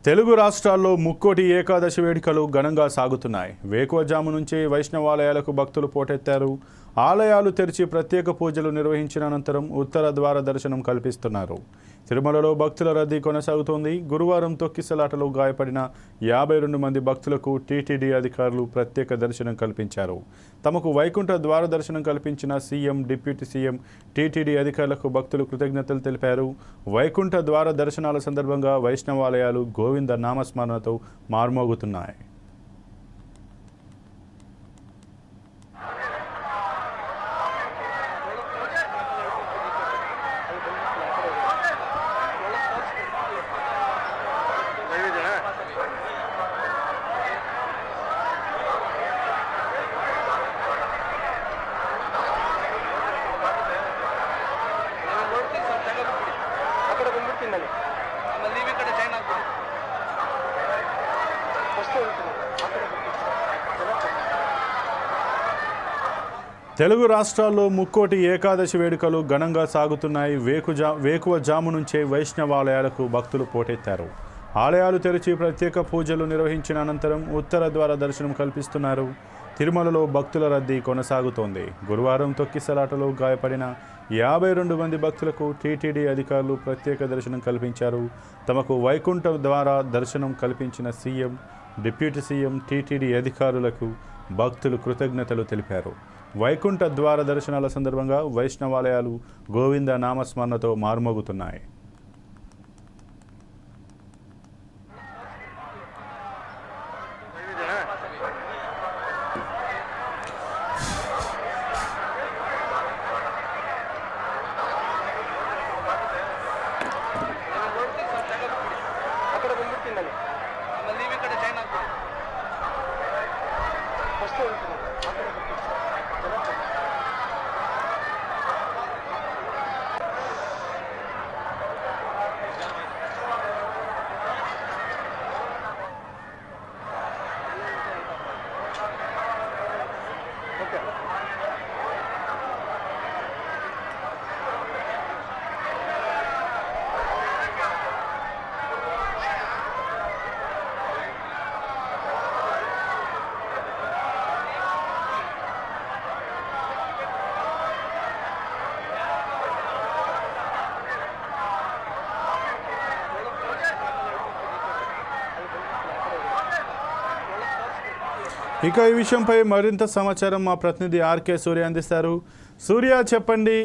తెలుగు రాష్ట్రాల్లో ముక్కోటి ఏకాదశి వేడుకలు ఘనంగా సాగుతున్నాయి. వేకువజాము నుంచే వైష్ణవాలయాలకు భక్తులు పోటెత్తారు. ఆలయాలు తెరిచి ప్రత్యేక పూజలు నిర్వహించిన అనంతరం ఉత్తర ద్వార దర్శనం కల్పిస్తున్నారు. తిరుమలలో భక్తుల రద్దీ కొనసాగుతోంది. గురువారం తొక్కిసలాటలో గాయపడిన 52 మంది భక్తులకు టీటీడీ అధికారులు ప్రత్యేక దర్శనం కల్పించారు. తమకు వైకుంఠ ద్వార దర్శనం కల్పించిన సీఎం, డిప్యూటీ సీఎం, టీటీడీ అధికారులకు భక్తులు కృతజ్ఞతలు తెలిపారు. వైకుంఠ ద్వార దర్శనాల సందర్భంగా వైష్ణవాలయాలు గోవింద నామస్మరణతో మార్మోగుతున్నాయి. తెలుగు రాష్ట్రాల్లో ముక్కోటి ఏకాదశి వేడుకలు ఘనంగా సాగుతున్నాయి. వేకువజాము నుంచే వైష్ణవాలయాలకు భక్తులు పోటెత్తారు. ఆలయాలు తెరిచి ప్రత్యేక పూజలు నిర్వహించిన అనంతరం ఉత్తర ద్వార దర్శనం కల్పిస్తున్నారు. తిరుమలలో భక్తుల రద్దీ కొనసాగుతోంది. గురువారం తొక్కిసలాటలో గాయపడిన 52 మంది భక్తులకు టీటీడీ అధికారులు ప్రత్యేక దర్శనం కల్పించారు. తమకు వైకుంఠ ద్వార దర్శనం కల్పించిన సీఎం, డిప్యూటీ సీఎం, టీటీడీ అధికారులకు భక్తులు కృతజ్ఞతలు తెలిపారు. వైకుంఠ ద్వార దర్శనాల సందర్భంగా వైష్ణవాలయాలు గోవింద నామస్మరణతో మార్మోగుతున్నాయి. ఇక ఈ విషయంపై మరింత సమాచారం మా ప్రతినిధి ఆర్కే సూర్య అందిస్తారు. సూర్య, చెప్పండి,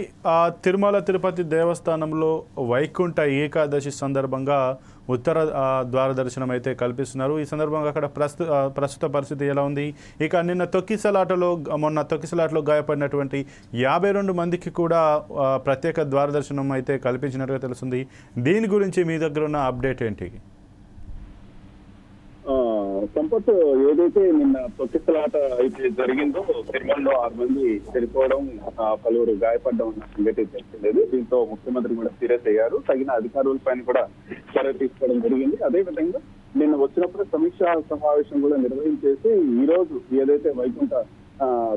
తిరుమల తిరుపతి దేవస్థానంలో వైకుంఠ ఏకాదశి సందర్భంగా ఉత్తర ద్వార దర్శనం అయితే కల్పిస్తున్నారు. ఈ సందర్భంగా అక్కడ ప్రస్తుత పరిస్థితి ఎలా ఉంది? ఇక మొన్న తొక్కిసలాటలో గాయపడినటువంటి 52 మందికి కూడా ప్రత్యేక ద్వార దర్శనం అయితే కల్పించినట్టుగా తెలుస్తుంది. దీని గురించి మీ దగ్గర ఉన్న అప్డేట్ ఏంటి? సంపత్, ఏదైతే నిన్న తొక్కిసలాట అయితే జరిగిందో తిరుమలలో 6 మంది చనిపోవడం, పలువురు గాయపడడం అన్న సంగతి తెలియలేదు. దీంతో ముఖ్యమంత్రి కూడా సీరియస్ అయ్యారు. తగిన అధికారులపైన కూడా చర్య తీసుకోవడం జరిగింది. అదేవిధంగా నిన్న వచ్చినప్పుడు సమీక్షా సమావేశం కూడా నిర్వహించేసి ఈ రోజు ఏదైతే వైకుంఠ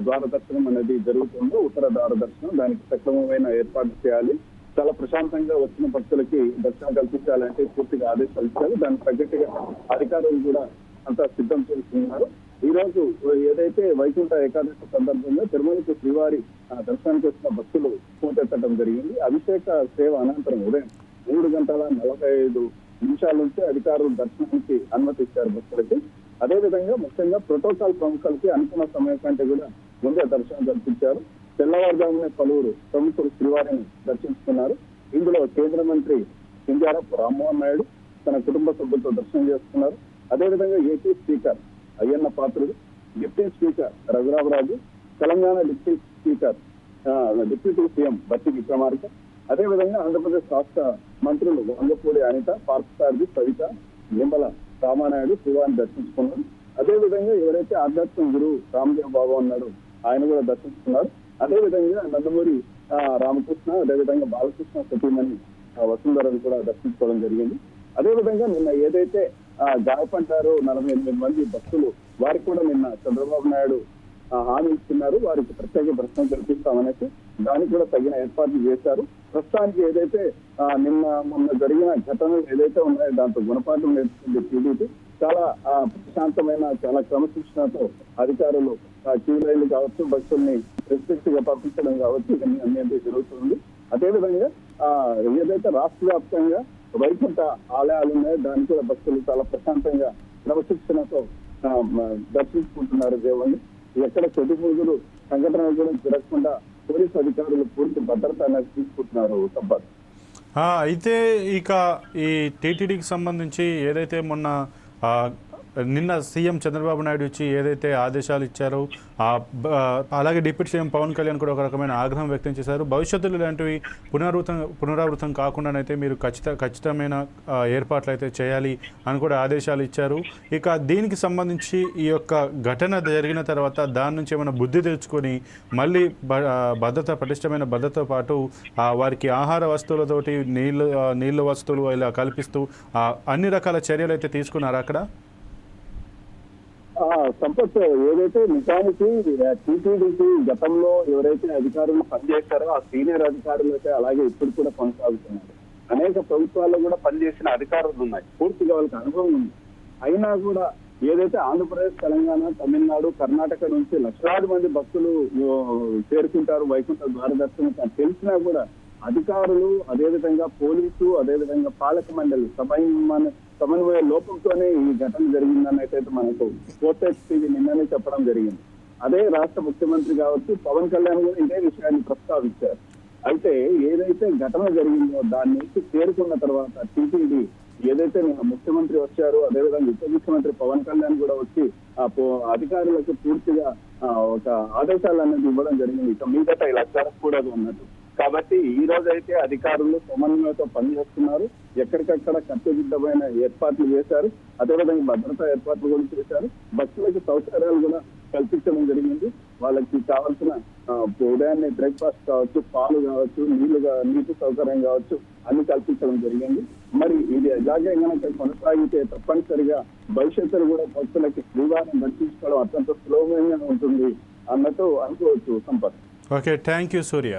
ద్వార దర్శనం అనేది జరుగుతుందో, ఉత్తర ద్వార దర్శనం, దానికి సక్రమమైన ఏర్పాటు చేయాలి. చాలా ప్రశాంతంగా వచ్చిన భక్తులకి దర్శనం కల్పించాలంటే పూర్తిగా ఆదేశాలు ఇచ్చారు. దానికి తగ్గట్టుగా అధికారులు కూడా అంతా సిద్ధం చేస్తున్నారు. ఈ రోజు ఏదైతే వైకుంఠ ఏకాదశి సందర్భంగా తిరుమలకు శ్రీవారి దర్శనానికి వచ్చిన భక్తులు పోటెత్తడం జరిగింది. అభిషేక సేవ అనంతరం ఉదయం 3:45 నుంచి అధికారులు దర్శనానికి అనుమతిస్తారు భక్తులకి. అదేవిధంగా ముఖ్యంగా ప్రోటోకాల్ ప్రముఖులకి అనుకున్న సమయం కంటే కూడా ముందే దర్శనం కల్పించారు. తెల్లవారుజామునే పలువురు ప్రముఖులు శ్రీవారిని దర్శించుకున్నారు. ఇందులో కేంద్ర మంత్రి కింజరాపు రామ్మోహన్ నాయుడు తన కుటుంబ సభ్యులతో దర్శనం చేసుకున్నారు. అదేవిధంగా AP speaker Ayyanna Patrudu, deputy speaker Raghurama Raju, Telangana deputy CM Bhatti Vikramarka, అదేవిధంగా ఆంధ్రప్రదేశ్ రాష్ట్ర మంత్రులు వంగపూడి అనిత, పార్థసారథి, సవిత, నిమ్మల రామానాయుడు శ్రీవారిని దర్శించుకున్నారు. అదేవిధంగా ఎవరైతే ఆధ్యాత్మిక గురువు రామదేవ్ బాబా ఉన్నాడు, ఆయన కూడా దర్శించుకున్నారు. అదేవిధంగా నందమూరి రామకృష్ణ, అదేవిధంగా బాలకృష్ణ సతీమణి వసుంధరను కూడా దర్శించుకోవడం జరిగింది. అదేవిధంగా నిన్న ఏదైతే గాయపడ్డారో 48 మంది భక్తులు, వారికి కూడా నిన్న చంద్రబాబు నాయుడు హామీ ఇస్తున్నారు. వారికి ప్రత్యేక దర్శనం కల్పిస్తామనేసి దానికి కూడా తగిన ఏర్పాట్లు చేశారు. ప్రస్తుతానికి ఏదైతే మొన్న జరిగిన ఘటనలు ఏదైతే ఉన్నాయో దాంతో గుణపాఠం నేర్చుకుంది టీడీపీ. చాలా ప్రశాంతమైన, చాలా క్రమశిక్షణతో అధికారులు క్యూ లైన్లు కావచ్చు, బస్సుల్ని రెస్ట్రిక్ట్ గా పంపించడం కావచ్చు, ఇవన్నీ అన్ని జరుగుతుంది. అదేవిధంగా ఏదైతే రాష్ట్ర వ్యాప్తంగా వైకుంఠ ఆలయాలు ఉన్నాయో దాన్ని కూడా భక్తులు చాలా ప్రశాంతంగా క్రమశిక్షణతో దర్శించుకుంటున్నారు దేవుణ్ణి. ఎక్కడ చెడుపురుగులు సంఘటనలు కూడా జరగకుండా పోలీసు అధికారులు పూర్తి భద్రత అనేది తీసుకుంటున్నారు. సంపత్, అయితే ఇక ఈ టీటీడీకి సంబంధించి ఏదైతే మొన్న నిన్న సీఎం చంద్రబాబు నాయుడు వచ్చి ఏదైతే ఆదేశాలు ఇచ్చారో అలాగే డిప్యూటీ సీఎం పవన్ కళ్యాణ్ కూడా ఒక రకమైన ఆగ్రహం వ్యక్తం చేశారు. భవిష్యత్తులో ఇలాంటివి పునరావృతం కాకుండానైతే మీరు ఖచ్చితమైన ఏర్పాట్లు అయితే చేయాలి అని కూడా ఆదేశాలు ఇచ్చారు. ఇక దీనికి సంబంధించి ఈ యొక్క ఘటన జరిగిన తర్వాత దాని నుంచి ఏమైనా బుద్ధి తెచ్చుకొని మళ్ళీ పటిష్టమైన భద్రతతో పాటు వారికి ఆహార వస్తువులతోటి నీళ్ళ వస్తువులు ఇలా కల్పిస్తూ అన్ని రకాల చర్యలు అయితే తీసుకున్నారు అక్కడ. సంపత్, ఏదైతే నిజానికి టీటీడీకి గతంలో ఎవరైతే అధికారులు పనిచేస్తారో ఆ సీనియర్ అధికారులు అయితే అలాగే ఇప్పుడు కూడా కొనసాగుతున్నారు. అనేక ప్రభుత్వాల్లో కూడా పనిచేసిన అధికారులు ఉన్నాయి, పూర్తిగా వాళ్ళకి అనుభవం ఉంది. అయినా కూడా ఏదైతే ఆంధ్రప్రదేశ్, తెలంగాణ, తమిళనాడు, కర్ణాటక నుంచి లక్షలాది మంది భక్తులు చేరుకుంటారు వైకుంఠ ద్వార దర్శనం తెలిసినా కూడా అధికారులు, అదేవిధంగా పోలీసు, అదేవిధంగా పాలక మండలి సమన్వయ లోపంతోనే ఈ ఘటన జరిగిందని అయితే మనకు కోర్టెక్స్ టీవీ నిన్ననే చెప్పడం జరిగింది. అదే రాష్ట్ర ముఖ్యమంత్రి కావచ్చు, పవన్ కళ్యాణ్ కూడా ఇదే విషయాన్ని ప్రస్తావించారు. అయితే ఏదైతే ఘటన జరిగిందో దాని నుంచి చేరుకున్న తర్వాత టీటీడీ ఏదైతే ముఖ్యమంత్రి వచ్చారో, అదేవిధంగా ఉప ముఖ్యమంత్రి పవన్ కళ్యాణ్ కూడా వచ్చి అధికారులకు పూర్తిగా ఒక ఆదేశాలు అనేది ఇవ్వడం జరిగింది. ఇక మీదట ఇలా జరగకూడదు అన్నట్టు. కాబట్టి ఈ రోజు అయితే అధికారులు సమన్వయంతో పనిచేస్తున్నారు. ఎక్కడికక్కడ కట్టుదిట్టమైన ఏర్పాట్లు చేశారు, అదేవిధంగా భద్రతా ఏర్పాట్లు కూడా చేశారు. భక్తులకి సౌకర్యాలు కూడా కల్పించడం జరిగింది. వాళ్ళకి కావాల్సిన ఉదయాన్నే బ్రేక్ఫాస్ట్ కావచ్చు, పాలు కావచ్చు, నీటి సౌకర్యం కావచ్చు, అన్ని కల్పించడం జరిగింది. మరి ఇది ఎలాగే కనుక కొనసాగితే తప్పనిసరిగా భవిష్యత్తులో కూడా భక్తులకి శ్రీవారిని దర్శించుకోవడం అత్యంత సులభంగా ఉంటుంది అన్నట్టు అనుకోవచ్చు. Sampath. Okay, thank you Surya.